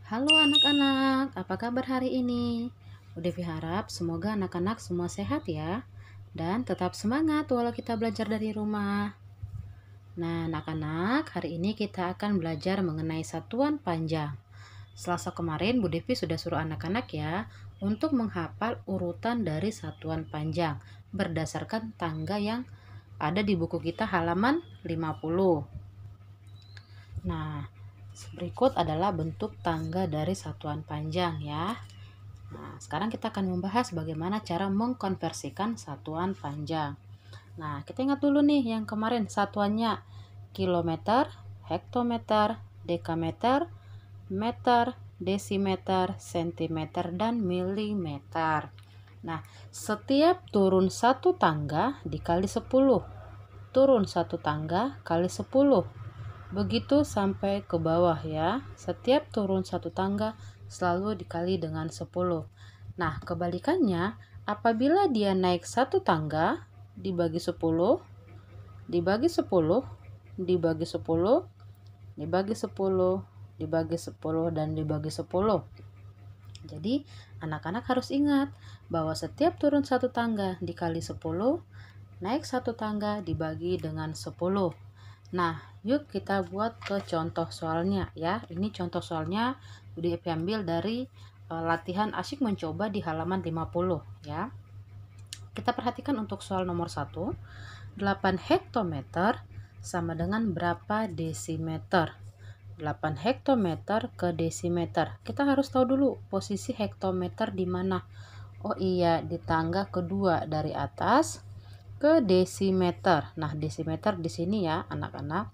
Halo anak-anak, apa kabar hari ini? Devi harap semoga anak-anak semua sehat ya, dan tetap semangat walau kita belajar dari rumah. Nah, anak-anak, hari ini kita akan belajar mengenai satuan panjang. Selasa kemarin, Bu Devi sudah suruh anak-anak ya untuk menghafal urutan dari satuan panjang berdasarkan tangga yang ada di buku kita halaman 50. Nah, berikut adalah bentuk tangga dari satuan panjang ya. Nah, sekarang kita akan membahas bagaimana cara mengkonversikan satuan panjang. Nah, kita ingat dulu nih yang kemarin satuannya kilometer, hektometer, dekameter, meter, desimeter, sentimeter, dan milimeter. Nah, setiap turun satu tangga dikali 10. Turun satu tangga kali 10. Begitu sampai ke bawah ya. Setiap turun satu tangga selalu dikali dengan 10. Nah, kebalikannya, apabila dia naik satu tangga dibagi 10, dibagi 10, dibagi 10, dibagi 10, dibagi 10, dan dibagi 10. Jadi, anak-anak harus ingat bahwa setiap turun satu tangga dikali 10, naik satu tangga dibagi dengan 10. Nah, yuk kita buat ke contoh soalnya ya. Ini contoh soalnya diambil dari latihan asyik mencoba di halaman 50 ya. Kita perhatikan untuk soal nomor 1. 8 hektometer sama dengan berapa desimeter? 8 hektometer ke desimeter. Kita harus tahu dulu posisi hektometer di mana. Oh iya, di tangga kedua dari atas ke desimeter. Nah, desimeter di sini ya, anak-anak.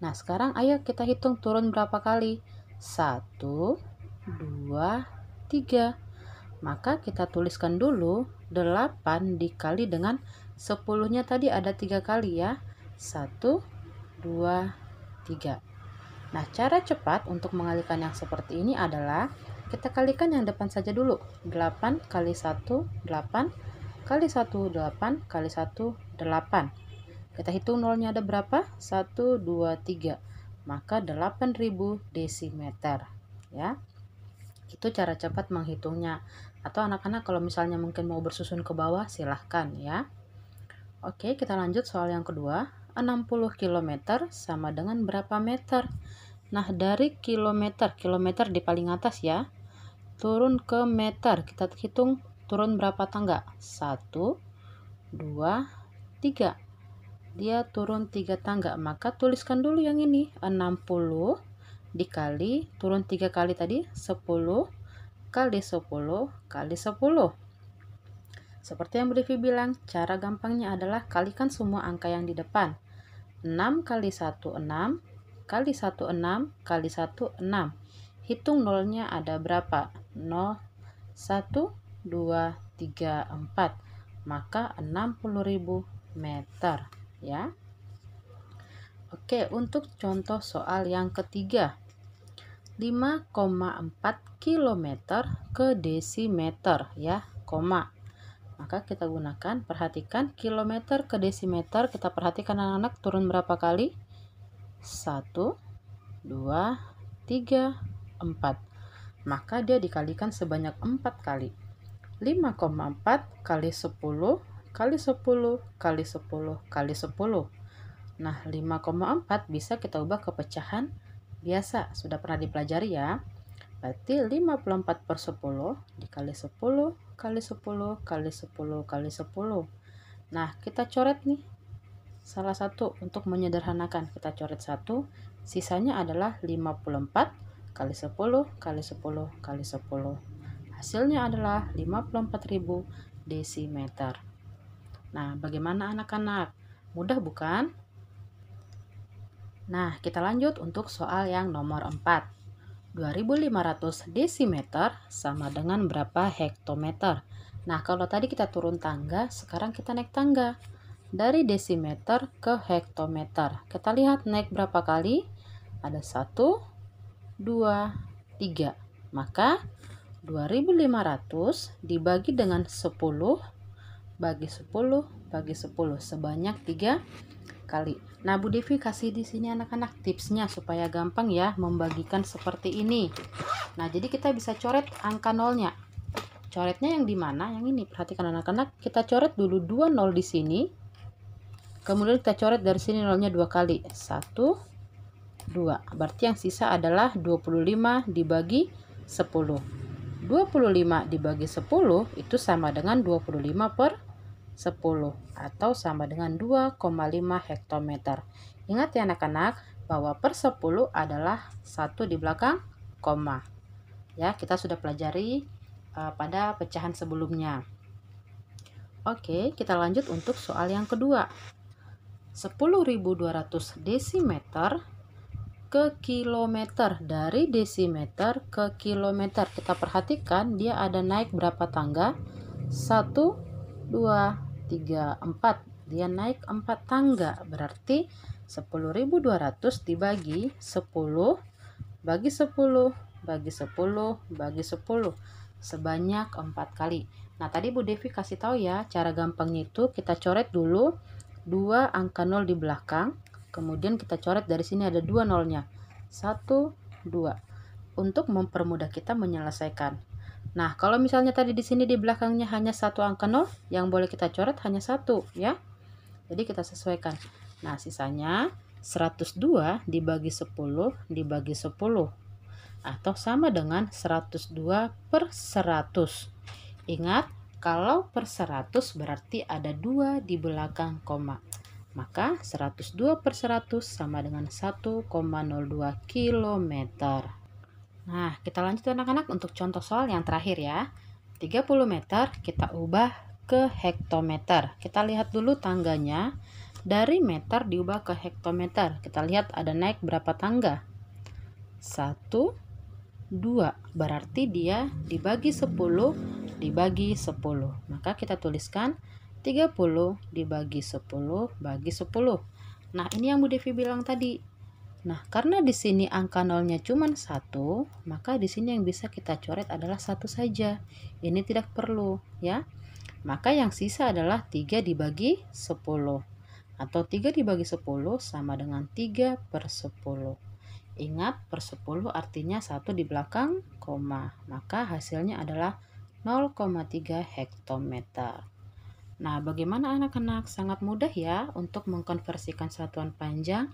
Nah, sekarang ayo kita hitung turun berapa kali. 1, 2, 3. Maka kita tuliskan dulu 8 dikali dengan 10-nya tadi ada 3 kali ya. 1, 2, 3. Nah, cara cepat untuk mengalihkan yang seperti ini adalah kita kalikan yang depan saja dulu. 8 kali 1, 8 kali 1, 8 kali 1, 8. Kita hitung nolnya ada berapa? 1, 2, 3. Maka 8.000 desimeter. Ya. Itu cara cepat menghitungnya. Atau anak-anak kalau misalnya mungkin mau bersusun ke bawah, silahkan ya. Oke, kita lanjut soal yang kedua. 60 km sama dengan berapa meter? Nah, dari kilometer di paling atas ya, turun ke meter, kita hitung turun berapa tangga? 1, 2, 3. Dia turun 3 tangga, maka tuliskan dulu yang ini, 60 dikali, turun 3 kali tadi, 10 kali 10 kali 10. Seperti yang Bu Devi bilang, cara gampangnya adalah kalikan semua angka yang di depan. 6 kali 1, 6, kali 1, 6, kali 1, 6. Hitung nolnya ada berapa? 0, 1, 2, 3, 4. Maka 60.000 meter ya. Oke, untuk contoh soal yang ketiga. 5,4 km ke desimeter ya, koma. Maka kita gunakan, perhatikan kilometer ke desimeter, kita perhatikan anak-anak turun berapa kali? 1, 2, 3, 4. Maka dia dikalikan sebanyak 4 kali. 5,4 kali 10 kali 10 kali 10 kali 10. Nah, 5,4 bisa kita ubah ke pecahan biasa, sudah pernah dipelajari ya. Berarti 54/10 dikali 10 kali 10 kali 10 kali 10. Nah, kita coret nih salah satu untuk menyederhanakan. Kita coret 1, sisanya adalah 54 kali 10 kali 10 kali 10. Hasilnya adalah 54.000 desimeter. Nah, bagaimana anak-anak? Mudah bukan? Nah, kita lanjut untuk soal yang nomor 4. 2.500 desimeter sama dengan berapa hektometer? Nah, kalau tadi kita turun tangga, sekarang kita naik tangga. Dari desimeter ke hektometer. Kita lihat naik berapa kali? Ada 1, 2, 3. Maka 2.500 dibagi dengan 10 bagi 10 bagi 10 sebanyak 3 kali. Nah, Bu Devi kasih di sini anak-anak tipsnya supaya gampang ya membagikan seperti ini. Nah, jadi kita bisa coret angka nolnya. Coretnya yang di mana? Yang ini. Perhatikan anak-anak, kita coret dulu 2 nol di sini. Kemudian kita coret dari sini nolnya 2 kali. 1, 2. Berarti yang sisa adalah 25 dibagi 10. 25 dibagi 10 itu sama dengan 25 per 10 atau sama dengan 2,5 hektometer. Ingat ya anak-anak bahwa per 10 adalah 1 di belakang koma. Ya, kita sudah pelajari pada pecahan sebelumnya. Oke, kita lanjut untuk soal yang kedua. 10.200 desimeter ke kilometer. Dari desimeter ke kilometer. Kita perhatikan dia ada naik berapa tangga? 1, 2, 3, 4. Dia naik 4 tangga. Berarti 10.200 dibagi 10 bagi 10 bagi 10 bagi 10 sebanyak 4 kali. Nah, tadi Bu Devi kasih tahu ya, cara gampangnya itu kita coret dulu 2 angka 0 di belakang. Kemudian kita coret dari sini ada 2 nolnya. 1, 2. Untuk mempermudah kita menyelesaikan. Nah, kalau misalnya tadi di sini di belakangnya hanya 1 angka 0, yang boleh kita coret hanya 1 ya. Jadi kita sesuaikan. Nah, sisanya 102 dibagi 10 dibagi 10 atau sama dengan 102 per 100. Ingat, kalau per 100 berarti ada 2 di belakang koma. Maka 102 per 100 sama dengan 1,02 km. Nah, kita lanjut anak-anak untuk contoh soal yang terakhir ya. 30 meter kita ubah ke hektometer. Kita lihat dulu tangganya. Dari meter diubah ke hektometer. Kita lihat ada naik berapa tangga? 1, 2. Berarti dia dibagi 10 dibagi 10. Maka kita tuliskan 30 dibagi 10 bagi 10. Nah, ini yang Bu Devi bilang tadi. Nah, karena di sini angka nolnya cuma 1, maka di sini yang bisa kita coret adalah 1 saja. Ini tidak perlu, ya. Maka yang sisa adalah 3 dibagi 10. Atau 3 dibagi 10 sama dengan 3 per 10. Ingat, per 10 artinya 1 di belakang koma. Maka hasilnya adalah 0,3 hektometer. Nah, bagaimana anak-anak? Sangat mudah ya untuk mengkonversikan satuan panjang.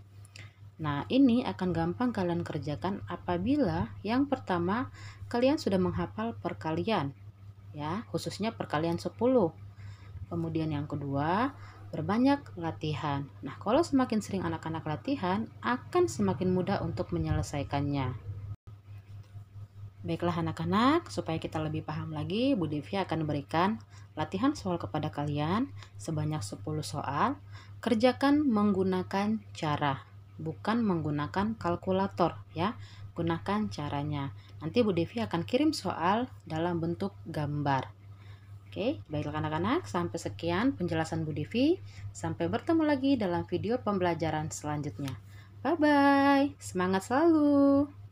Nah, ini akan gampang kalian kerjakan apabila yang pertama kalian sudah menghafal perkalian ya, khususnya perkalian 10. Kemudian yang kedua, berbanyak latihan. Nah, kalau semakin sering anak-anak latihan, akan semakin mudah untuk menyelesaikannya. Baiklah anak-anak, supaya kita lebih paham lagi, Bu Devi akan berikan latihan soal kepada kalian sebanyak 10 soal. Kerjakan menggunakan cara, bukan menggunakan kalkulator ya. Gunakan caranya. Nanti Bu Devi akan kirim soal dalam bentuk gambar. Oke, baiklah anak-anak, sampai sekian penjelasan Bu Devi. Sampai bertemu lagi dalam video pembelajaran selanjutnya. Bye bye. Semangat selalu.